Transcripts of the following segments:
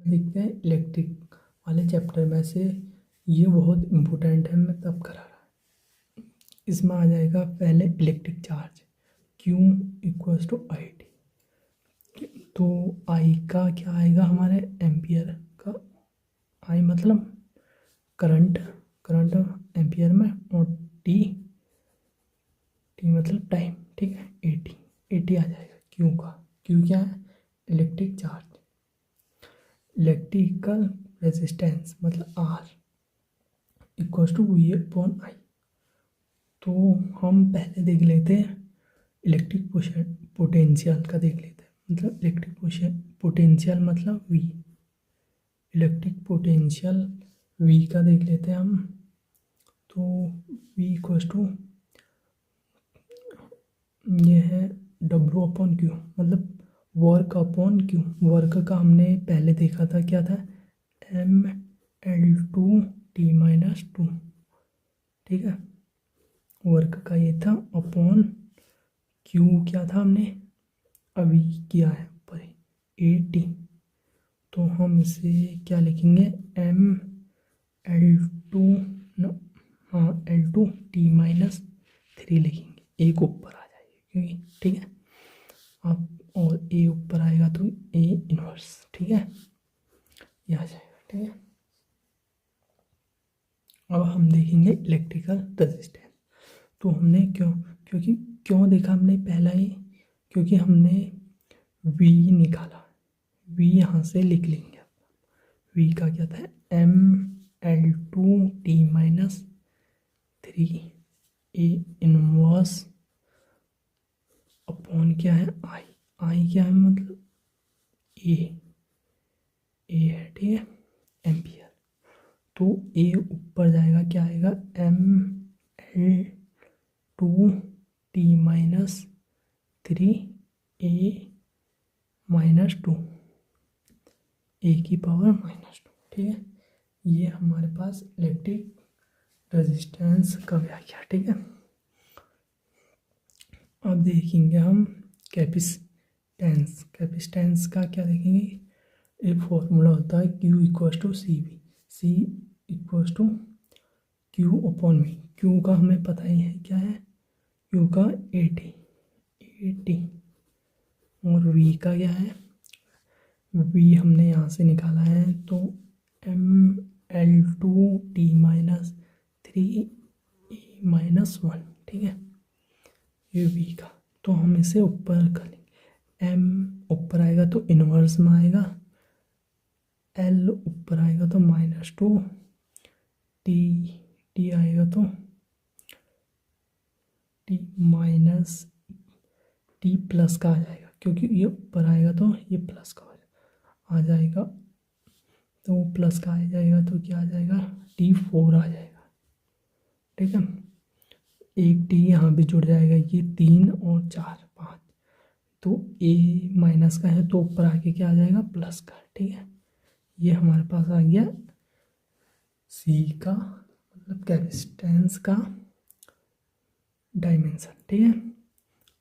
देखते हैं इलेक्ट्रिक वाले चैप्टर में से, ये बहुत इम्पोर्टेंट है, मैं तब करा रहा। इसमें आ जाएगा पहले electric charge Q equals to I T. तो आई का क्या आएगा हमारे एम्पियर का, आई मतलब करंट एम्पियर में, और टी मतलब टाइम, ठीक है, एटी आ जाएगा क्यू का। क्यू क्या है, इलेक्ट्रिक चार्ज। इलेक्ट्रिकल रेजिस्टेंस मतलब R equals to V upon I. तो हम पहले देख लेते हैं इलेक्ट्रिक पोटेंशियल का, देख लेते हैं मतलब इलेक्ट्रिक पोटेंशियल मतलब वी, इलेक्ट्रिक पोटेंशियल वी का देख लेते हैं हम। तो वी इक्वल्स टू ये है डब्ल्यू अपॉन क्यू, मतलब वर्क अपॉन क्यू। वर्क का हमने पहले देखा था, क्या था, mL2T-2, ठीक है। वर्क का ये था अपॉन क्यू, क्या था हमने अभी किया है ऊपर AT। तो हम इसे क्या लिखेंगे, mL2 L2T-3 लिखेंगे, एक ऊपर आ जाएगी क्योंकि, ठीक है। अब और ए ऊपर आएगा तो ए इनवर्स, ठीक है, ये आ जाएगा, ठीक है। अब हम देखेंगे इलेक्ट्रिकल रेजिस्टेंस। तो हमने क्यों देखा हमने पहला ही, क्योंकि हमने वी निकाला, वी यहाँ से लिख लेंगे। वी का क्या था, mL2T-3 ए इनवर्स अपॉन क्या है आई क्या है मतलब ए है, ठीक है, एम्पियर। तो ए ऊपर जाएगा, क्या आएगा, mL2T-3 A -2, ए की पावर -2, ठीक है। ये हमारे पास इलेक्ट्रिक रेजिस्टेंस का व्याख्या, ठीक है। अब देखेंगे हम कैपेसिटेंस का क्या देखेंगे। एक फॉर्मूला होता है Q equals to C equals to Q upon V. Q का हमें पता ही है क्या है, क्यू का एटी, और वी का क्या है, वी हमने यहाँ से निकाला है, तो mL2T-3 A-1, ठीक है, ये वी का। तो हम इसे ऊपर कर लेंगे, एम ऊपर आएगा तो इनवर्स में आएगा, एल ऊपर आएगा तो -2, टी आएगा तो टी प्लस का आ जाएगा, क्योंकि ये ऊपर आएगा तो ये प्लस का आ जाएगा, तो वो प्लस का आ जाएगा तो क्या आ जाएगा, T4 आ जाएगा, ठीक है। एक टी यहाँ भी जुड़ जाएगा, ये 3 और 4 5, तो ए माइनस का है तो ऊपर आके क्या आ जाएगा, प्लस का, ठीक है। ये हमारे पास आ गया सी का मतलब कैपेसिटेंस का डायमेंशन, ठीक है।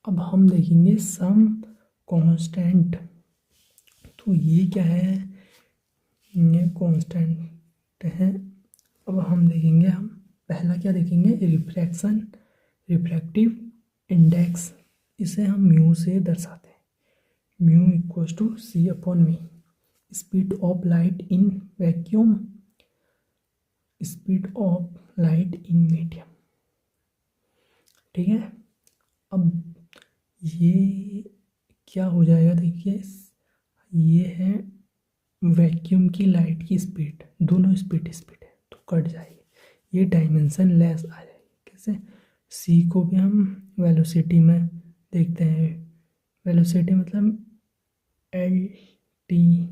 अब हम देखेंगे सम कांस्टेंट। तो ये क्या है, ये कांस्टेंट है। अब हम देखेंगे, हम पहला क्या देखेंगे, रिफ्रैक्टिव इंडेक्स। इसे हम म्यू से दर्शाते हैं, mu equals to C upon मी, speed of light in vacuum, speed of light in medium, ठीक है। अब ये क्या हो जाएगा, देखिए ये है वैक्यूम की लाइट की स्पीड, दोनों स्पीड है तो कट जाएगी, ये डायमेंशन लेस आ जाएगी। कैसे, सी को भी हम वेलोसिटी में देखते हैं, वेलोसिटी मतलब एल टी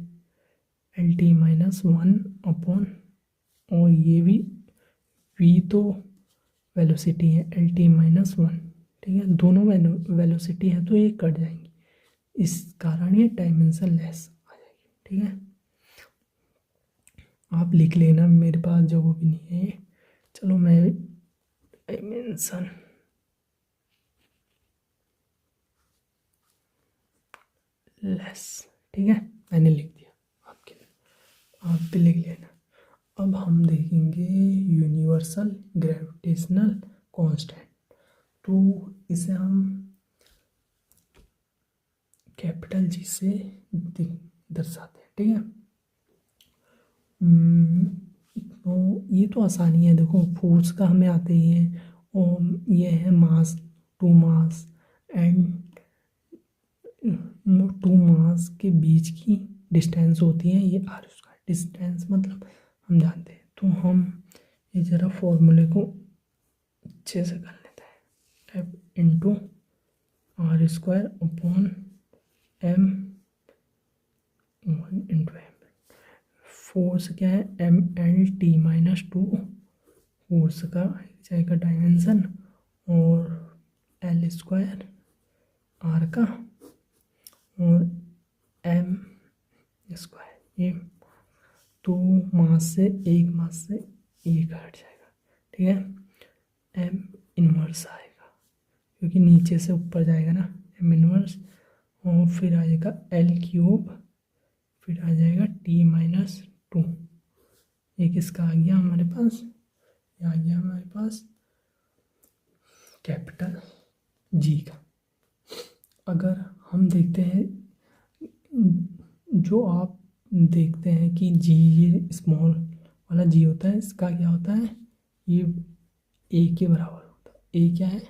-1 अपॉन, और ये भी वी तो वेलोसिटी है LT-1, ठीक है, दोनों वेलोसिटी है तो ये कट जाएंगी, इस कारण ये डायमेंशन लेस आ जाएगी, ठीक है। आप लिख लेना, मेरे पास जो वो भी नहीं है। चलो मैं डायमेंशन लेस, ठीक है, मैंने लिख दिया आपके लिए। आप भी लिख लेना। अब हम देखेंगे यूनिवर्सल ग्रेविटेशनल कांस्टेंट। तो इसे हम कैपिटल जी से दर्शाते हैं, ठीक है। तो ये तो आसानी है, देखो फोर्स का हमें आते ही है, और ये है mass, two mass and two mass के बीच की डिस्टेंस होती है ये आर स्क्वायर। डिस्टेंस मतलब हम जानते हैं, तो हम ये जरा फॉर्मूले को अच्छे से कर लेते हैं। F into R square upon M, one into M. Force क्या है, M L T minus two, force का जाएगा डायमेंशन, और एल स्क्वायर आर का, और एम स्क्वायर ये, तो मास से एक हट जाएगा, ठीक है। एम इनवर्स आएगा क्योंकि नीचे से ऊपर जाएगा ना, एम इनवर्स, और फिर आ जाएगा एल क्यूब, फिर आ जाएगा टी माइनस टू। ये किसका आ गया हमारे पास, ये आ गया हमारे पास कैपिटल जी का। अगर हम देखते हैं, जो आप देखते हैं कि जी, ये स्मॉल वाला जी होता है, इसका क्या होता है, ये ए के बराबर होता है। ए क्या है,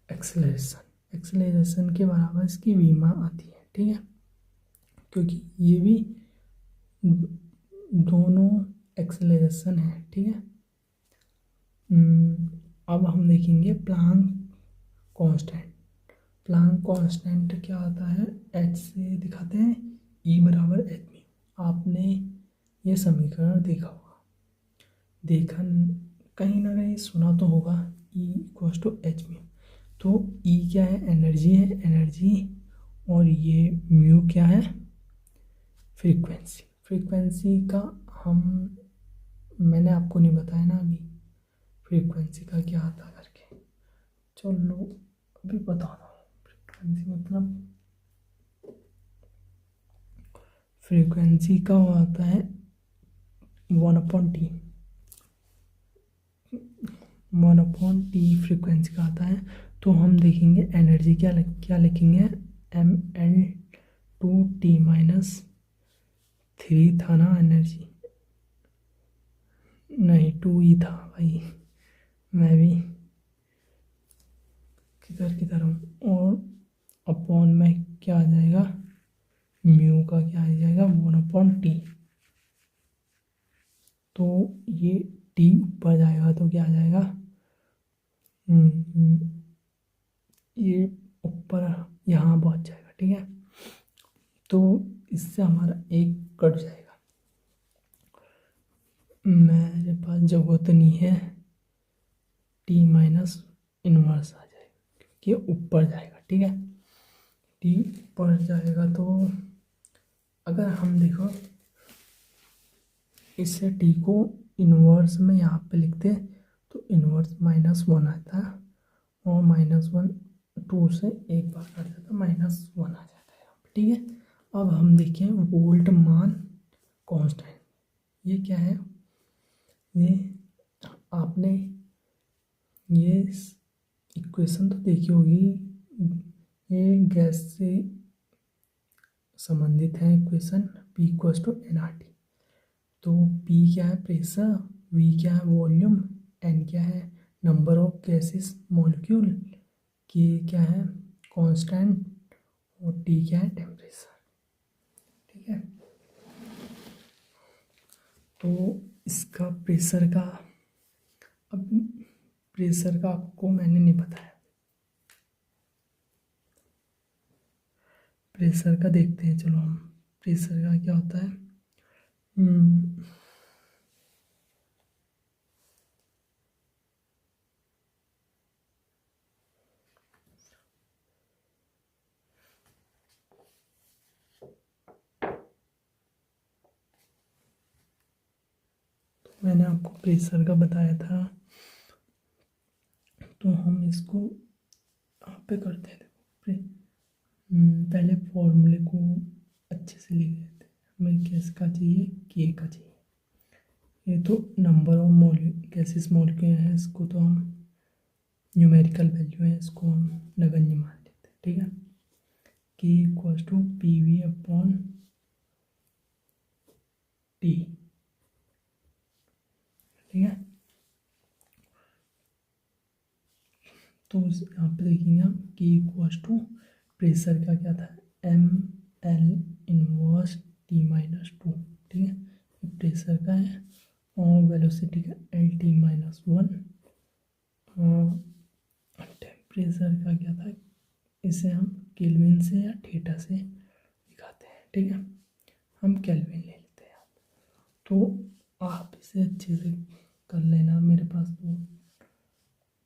एक्सेलरेशन, एक्सेलरेशन के बराबर इसकी वीमा आती है, ठीक है। क्योंकि ये भी दोनों एक्सेलरेशन है, ठीक है। अब हम देखेंगे प्लांक कांस्टेंट। प्लांक कांस्टेंट क्या होता है, एच से दिखाते हैं, ई बराबर एच म्यू। आपने ये समीकरण देखा होगा, देखा कहीं ना कहीं सुना तो होगा, E equals to H mu. तो ई क्या है, एनर्जी है, एनर्जी, और ये म्यू क्या है, फ्रीक्वेंसी। फ्रीक्वेंसी का हम, मैंने आपको नहीं बताया ना अभी फ्रीक्वेंसी का क्या आता करके, चलो अभी बता दो। फ्रीक्वेंसी मतलब, फ्रीक्वेंसी का वो आता है 1/T, 1/T फ्रीक्वेंसी का आता है। तो हम देखेंगे एनर्जी क्या लिखेंगे, M L two T minus three था ना एनर्जी, नहीं टू ही था भाई, मैं भी किधर हूँ। और अपॉन में क्या आ जाएगा, म्यू का क्या आ जाएगा, 1/T। तो ये टी ऊपर जाएगा तो क्या आ जाएगा, ये ऊपर यहाँ पहुँच जाएगा, ठीक है। तो इससे हमारा एक कट जाएगा, मेरे पास जगह तो नहीं है, टी माइनस इनवर्स आ जाएगा क्योंकि ऊपर जाएगा, ठीक है। टी ऊपर जाएगा तो अगर हम देखो इससे टी को इनवर्स में यहाँ पे लिखते तो इनवर्स -1 आता है, और -1 टू से एक बार कट जाता, -1 आ जाता है यहाँ पे, ठीक है। अब हम देखें वोल्ट मान कांस्टेंट, ये क्या है, ये आपने ये इक्वेशन तो देखी होगी, ये गैस से संबंधित है equation, P equals to nRT। तो P क्या है, प्रेशर, V क्या है, वॉल्यूम, N क्या है, number of gases molecule, K क्या है, कांस्टेंट, और T क्या है, टेम्परेचर, ठीक है। तो इसका प्रेशर का, अब प्रेशर का आपको मैंने नहीं बताया, प्रेशर का देखते हैं, चलो हम प्रेशर का क्या होता है। मैंने आपको प्रेशर का बताया था, तो हम इसको यहाँ पे करते हैं, देखो पहले फॉर्मूले को अच्छे से लिख लेते हैं, हमें किसका चाहिए, के का चाहिए। ये तो नंबर ऑफ गैसेस मॉलिक्यूल है, इसको तो हम न्यूमेरिकल वैल्यू है, इसको हम नगण्य मान लेते हैं। ठीक है, K equals to P V upon T. ठीक है, तो यहाँ पे देखेंगे हम के इक्वल्स टू प्रेशर का क्या था, M L inverse T minus two. ठीक है, ये प्रेशर का है, और वेलोसिटी का L T minus one. Temperature का क्या था, इसे हम केल्विन से या थीटा से दिखाते हैं। ठीक है, हम केल्विन ले लेते हैं। तो आप इसे अच्छे से कर लेना, मेरे पास तो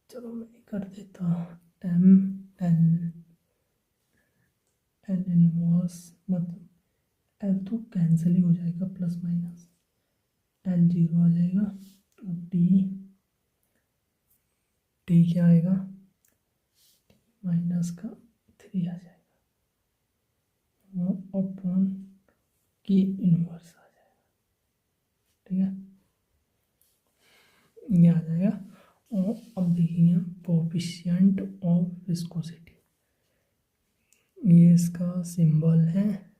चलो मैं कर देता हूँ। एम एल एल इनवर्स मतलब एल तो कैंसिल ही हो जाएगा, प्लस माइनस एल जीरो आ जाएगा, और टी क्या आएगा, माइनस का 3 आ जाएगा, अपॉन के इनवर्स आ जाएगा। ठीक है, ये आ जाएगा। और अब देखेंगे कोएफिशिएंट ऑफ विस्कोसिटी, ये इसका सिंबल है,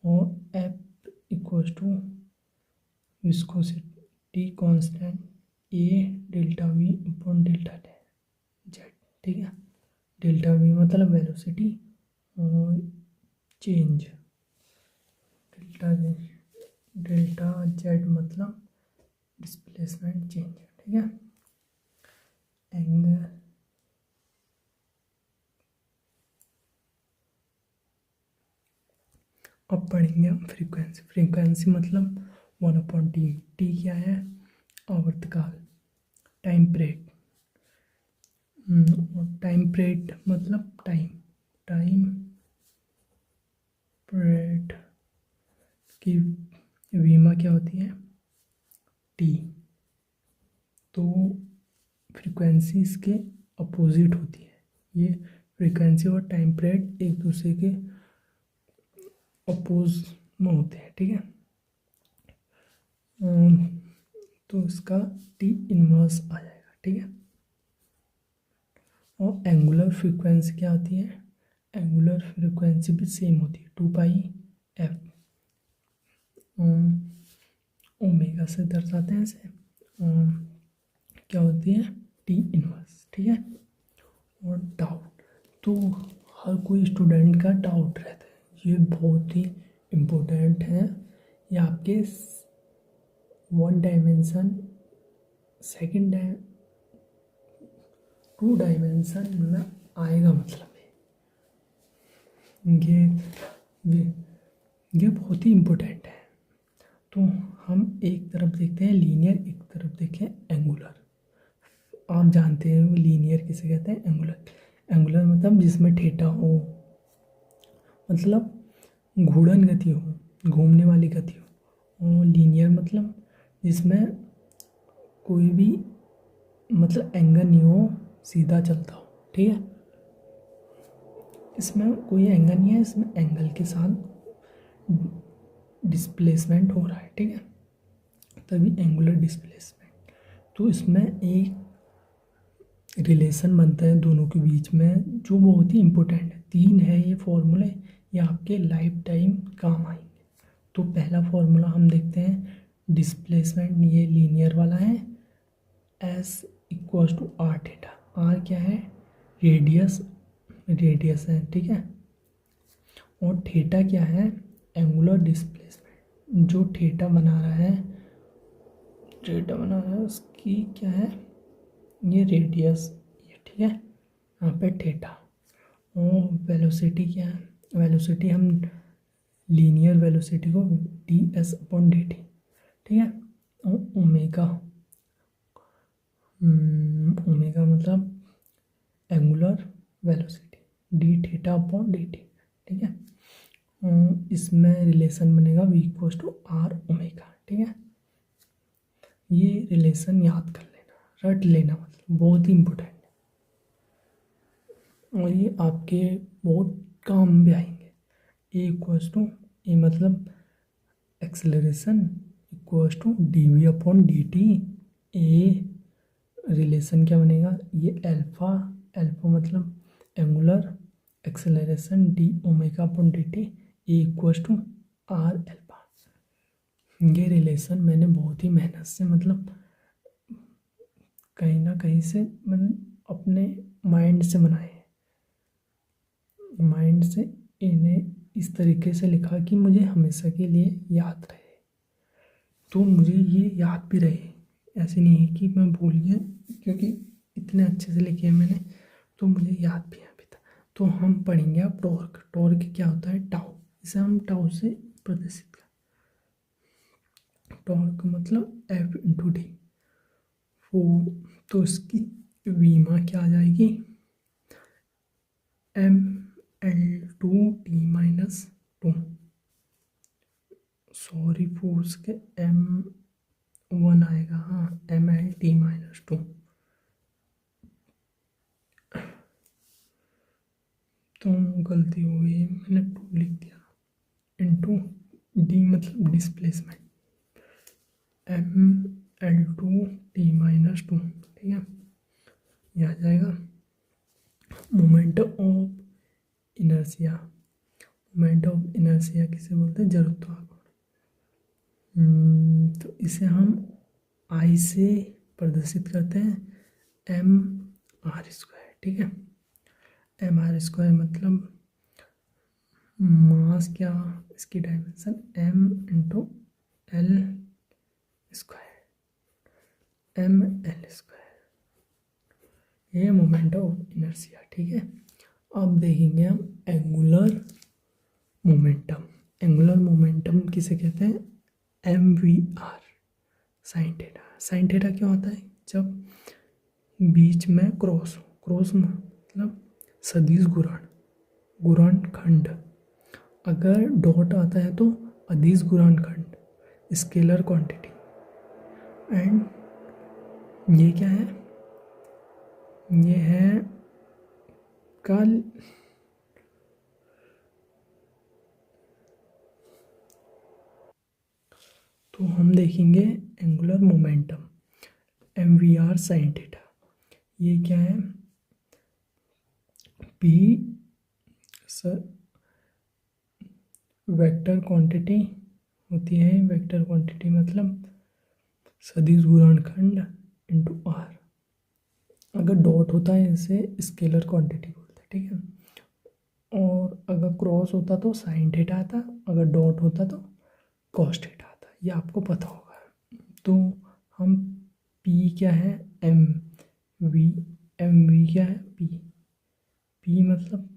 और F equals to viscosity constant A delta V upon delta Z. ठीक है, डेल्टा वी मतलब वेलोसिटी और चेंज, डेल्टा जेड मतलब डिस्प्लेसमेंट चेंज। ठीक है, एंगल अब पढ़ेंगे हम फ्रीक्वेंसी मतलब 1/T। टी क्या है, आवर्तकाल, टाइम पीरियड। टाइम पीरियड मतलब टाइम पीरियड की वीमा क्या होती है, टी। तो फ्रीक्वेंसी इसके अपोजिट होती है, ये फ्रीक्वेंसी और टाइम पीरियड एक दूसरे के अपोज में होते हैं। ठीक है, तो इसका टी इनवर्स आ जाएगा। ठीक है, और एंगुलर फ्रीक्वेंसी क्या होती है, एंगुलर फ्रीक्वेंसी भी सेम होती है, 2πf ओमेगा से दर्शाते हैं इसे, क्या होती है, टी इनवर्स। ठीक है, और डाउट तो हर कोई स्टूडेंट का डाउट रहता है, ये बहुत ही इम्पोर्टेंट है। ये आपके 1 डायमेंशन 2 डायमेंशन में आएगा, मतलब ये बहुत ही इम्पोर्टेंट है। तो हम एक तरफ देखते हैं लीनियर, एक तरफ देखें एंगुलर। आप जानते हैं लीनियर किसे कहते हैं, एंगुलर मतलब जिसमें थीटा हो, मतलब घूर्णन गति हो, घूमने वाली गति हो। और लीनियर मतलब जिसमें कोई भी मतलब एंगल नहीं हो, सीधा चलता हो। ठीक है, इसमें कोई एंगल नहीं है, इसमें एंगल के साथ डिस्प्लेसमेंट हो रहा है। ठीक है, तभी एंगुलर डिस्प्लेसमेंट। तो इसमें एक रिलेशन बनता है दोनों के बीच में, जो बहुत ही इम्पोर्टेंट है। 3 है ये फॉर्मूले, ये आपके लाइफ टाइम काम आएंगे। तो पहला फॉर्मूला हम देखते हैं, डिस्प्लेसमेंट ये लीनियर वाला है, S equals to R theta. R क्या है, रेडियस है। ठीक है, और थीटा क्या है, एंगुलर डिस्प्लेसमेंट। जो थीटा बना रहा है उसकी क्या है, ये रेडियस, ये। ठीक है, यहाँ पे थीटा। और वेलोसिटी क्या है, वेलोसिटी हम लीनियर वेलोसिटी को D S upon D T. ठीक है, और ओमेगा मतलब angular velocity, D theta upon D T. ठीक है, इसमें रिलेशन बनेगा V equals to R omega. ठीक है, ये रिलेशन याद कर लेना, रट लेना, मतलब बहुत ही इम्पोर्टेंट है, और ये आपके बहुत काम भी आएंगे। ए इक्वल्स टू ए मतलब acceleration equals to D upon D T. A relation क्या बनेगा, ये अल्फा, अल्फा मतलब angular acceleration D omega upon D T, A equals to R alpha. ये रिलेशन मैंने बहुत ही मेहनत से मतलब कहीं ना कहीं से मैंने अपने माइंड से बनाए, माइंड से इन्हें इस तरीके से लिखा कि मुझे हमेशा के लिए याद रहे। तो मुझे ये याद भी रहे, ऐसे नहीं है कि मैं भूल गया, क्योंकि इतने अच्छे से लिखे हैं मैंने, तो मुझे याद भी है अभी तक। तो हम पढ़ेंगे अब टॉर्क। टॉर्क क्या होता है, टाउ, इसे हम टाउ से प्रदर्शित कर। टॉर्क मतलब एफ इंटू डी। तो इसकी वीमा क्या आ जाएगी, M L two T minus two, sorry force के एम वन आएगा, हाँ M L T minus two. तो गलती हो गई, मैंने टू लिख दिया, इंटू डी मतलब displacement, M L two T minus two, ठीक है। यह आ जाएगा moment of inertia. Moment of inertia किसे बोलते हैं, जड़त्वाकर्षण। तो इसे हम आई से प्रदर्शित करते हैं, एम आर स्क्वायर, ठीक है। एम आर स्क्वायर मतलब मास क्या, इसकी dimension M into L square, M L square, ये मोमेंट ऑफ इनर्शिया, ठीक है। अब देखेंगे हम एंगुलर मोमेंटम। एंगुलर मोमेंटम किसे कहते हैं, M V R sine theta. Sine theta क्या होता है, जब बीच में क्रॉस हो, क्रॉस मतलब सदिश गुणन, गुणनखंड। अगर डॉट आता है तो अदिश गुणनखंड, स्केलर क्वांटिटी। एंड ये क्या है, ये है कल, तो हम देखेंगे angular momentum M V R sine theta. ये क्या है, पी वेक्टर क्वांटिटी होती है, वेक्टर क्वांटिटी मतलब सदिश गुणनखंड इंटू आर। अगर डॉट होता है इसे स्केलर क्वांटिटी बोलते हैं, ठीक है। और अगर क्रॉस होता तो साइन थीटा आता, अगर डॉट होता तो कॉस थीटा आता, ये आपको पता होगा। तो हम पी क्या है, एम वी, एम वी क्या है, पी, पी मतलब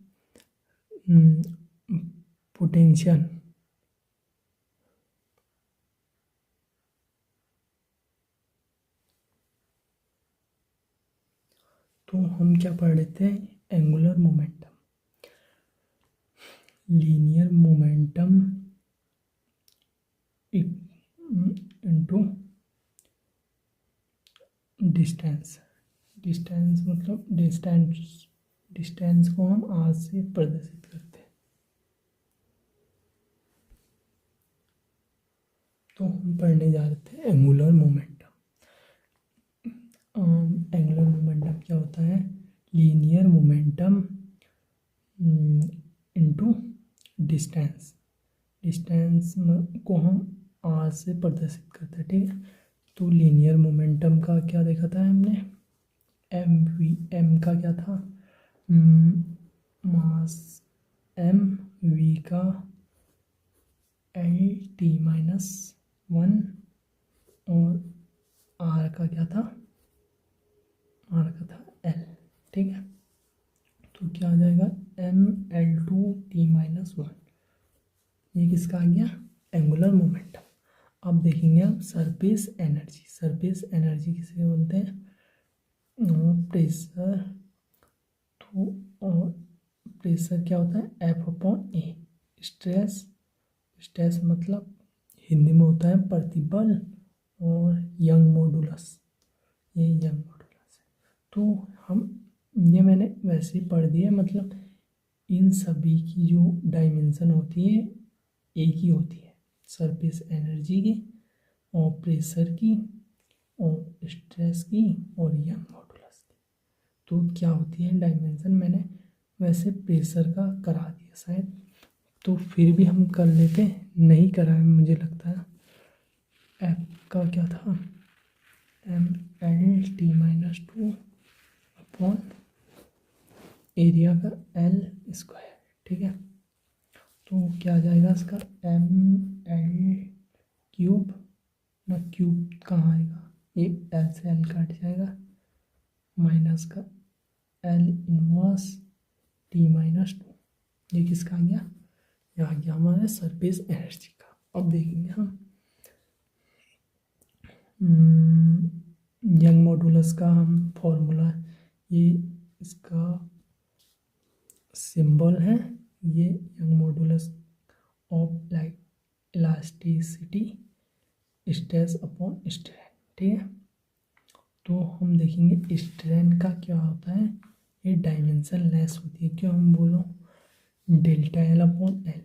पोटेंशियल, तो हम क्या पढ़ रहे थे, angular momentum, linear momentum into distance. Distance मतलब डिस्टेंस को हम आर से प्रदर्शित करते हैं। तो हम पढ़ने जा रहे थे एंगुलर मोमेंटम। एंगुलर मोमेंटम क्या होता है, linear momentum into distance. Distance को हम आर से प्रदर्शित करते हैं, ठीक है। तो लीनियर मोमेंटम का क्या देखा था हमने, एम वी, एम का क्या था, मास एम, वी का एल टी माइनस वन, और आर का क्या था, आर का था एल, ठीक है। तो क्या आ जाएगा, M L two T minus one, ये किसका आ गया, एंगुलर मोमेंटम। अब देखेंगे हम सरफेस एनर्जी। सरफेस एनर्जी किसे बोलते हैं, प्रेशर। तो और प्रेशर क्या होता है, एफ अपॉन ए। स्ट्रेस, स्ट्रेस मतलब हिंदी में होता है प्रतिबल, और यंग मॉडुलस, ये यंग मॉडुलस है। तो हम ये मैंने वैसे ही पढ़ दिया, मतलब इन सभी की जो डायमेंशन होती है एक ही होती है, सरफेस एनर्जी की और प्रेशर की और स्ट्रेस की और यंग मॉडुलस की। तो क्या होती है डायमेंशन, मैंने वैसे प्रेशर का करा दिया शायद, तो फिर भी हम कर लेते, नहीं करा है मुझे लगता है। एफ का क्या था, mL/T-2 अपॉन एरिया का L², ठीक है। तो क्या आ जाएगा इसका, mL³ ना, क्यूब कहाँ आएगा, ये L से L कट जाएगा, माइनस का L−T-2, ये किसका आ गया, ये आ गया हमारे सरफेस एनर्जी का। अब देखेंगे हम यंग मॉडुलस का हम फॉर्मूला, ये इसका सिंबल है, ये young modulus of like elasticity stress upon strain, ठीक है। तो हम देखेंगे स्ट्रेन का क्या होता है, ये डायमेंशन लेस होती है, क्यों हम बोलो delta L upon L,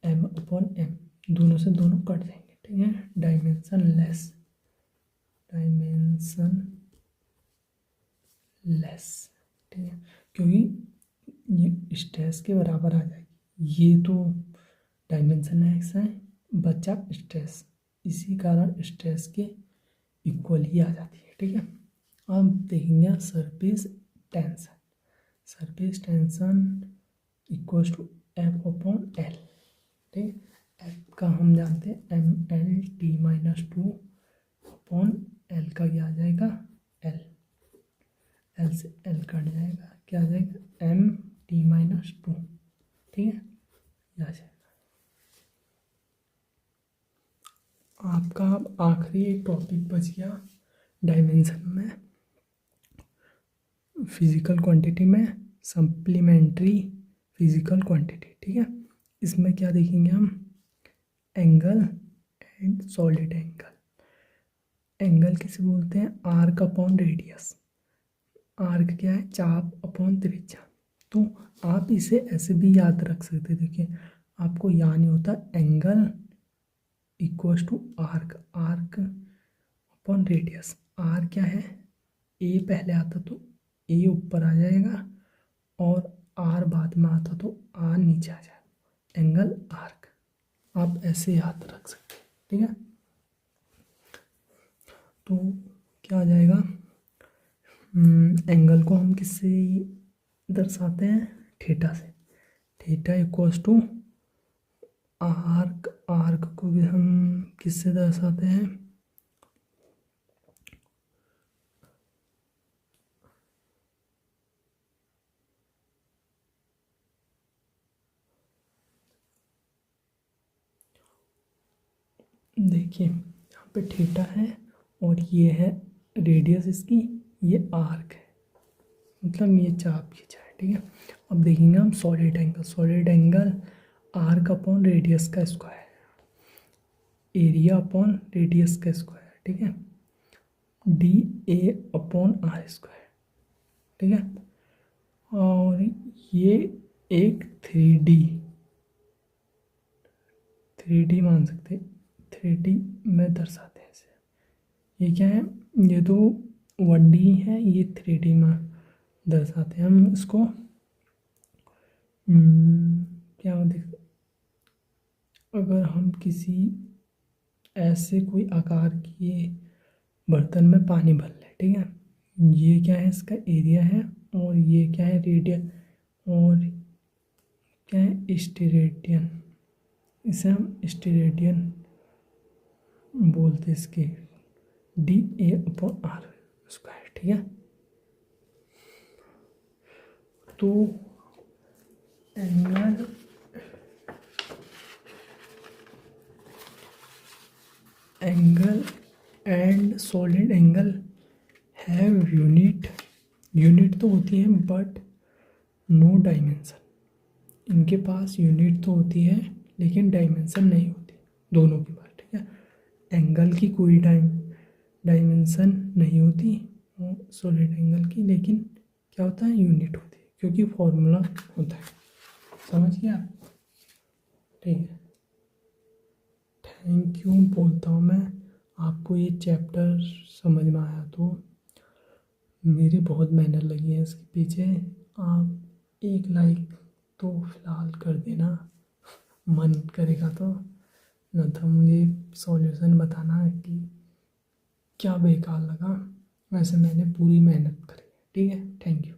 M upon M, दोनों से दोनों कट जाएंगे, ठीक है। डायमेंशन लेस ठीक है, क्योंकि ये स्ट्रेस के बराबर आ जाएगी, ये तो डायमेंशन एक्स है, बचा स्ट्रेस, इसी कारण स्ट्रेस के इक्वल ही आ जाती है, ठीक है। अब देखेंगे surface tension equal to F upon L, ठीक है। एफ का हम जानते हैं mL/T-2 अपॉन एल का क्या आ जाएगा, एल से एल कट जाएगा, क्या आ जाएगा mT-2, ठीक है, ये आ जाएगा। आपका अब आखिरी एक टॉपिक बच गया डायमेंशन में, फिजिकल क्वांटिटी में सप्लीमेंट्री फिजिकल क्वांटिटी, ठीक है। इसमें क्या देखेंगे हम, एंगल एंड सॉलिड एंगल किसे बोलते हैं, आर्क अपॉन रेडियस, आर्क क्या है, चाप अपॉन त्रिज्या। तो आप इसे ऐसे भी याद रख सकते, देखिए आपको यहाँ नहीं होता, angle equals to arc upon radius, R क्या है, ए पहले आता तो ए ऊपर आ जाएगा और आर बाद में आता तो आर नीचे आ जाएगा, एंगल आर्क, आप ऐसे याद रख सकते हैं, ठीक है। तो क्या आ जाएगा, एंगल को हम किससे दर्शाते हैं, थीटा से, थीटा इक्वल्स टू आर्क को भी हम किससे दर्शाते हैं, देखिए यहाँ पे थीटा है और ये है रेडियस इसकी, ये आर्क है, मतलब ये चाप खींचा है, ठीक है। अब देखेंगे हम solid angle arc upon radius का स्क्वायर, एरिया अपॉन रेडियस का स्क्वायर, ठीक है, DA अपॉन R², ठीक है। और ये एक 3D मान सकते, 3D में दर्शाते हैं इसे, ये क्या है, ये तो 1D है, ये 3D में दर्शाते हैं हम इसको, क्या देख, अगर हम किसी ऐसे कोई आकार के बर्तन में पानी भर लें, ठीक है, ये क्या है, इसका एरिया है और ये क्या है, रेडियस, और क्या है, स्टेरेडियन, इसे हम स्टेरेडियन बोलते, इसके DA अपॉन R², ठीक है। तो angle and solid angle have unit तो होती है बट नो डायमेंशन, इनके पास यूनिट तो होती है लेकिन डायमेंशन नहीं होती, दोनों की बात, ठीक है। एंगल की कोई डायमेंशन नहीं होती और सॉलिड एंगल की, लेकिन क्या होता है, यूनिट होती है, क्योंकि फॉर्मूला होता है, समझ गया। ठीक है, थैंक यू बोलता हूँ मैं। आपको ये चैप्टर समझ में आया तो मेरी बहुत मेहनत लगी है इसके पीछे। आप एक लाइक तो फिलहाल कर देना, मन करेगा तो, न तो मुझे सॉल्यूशन बताना कि क्या बेकार लगा। वैसे मैंने पूरी मेहनत करी है। ठीक है, थैंक यू।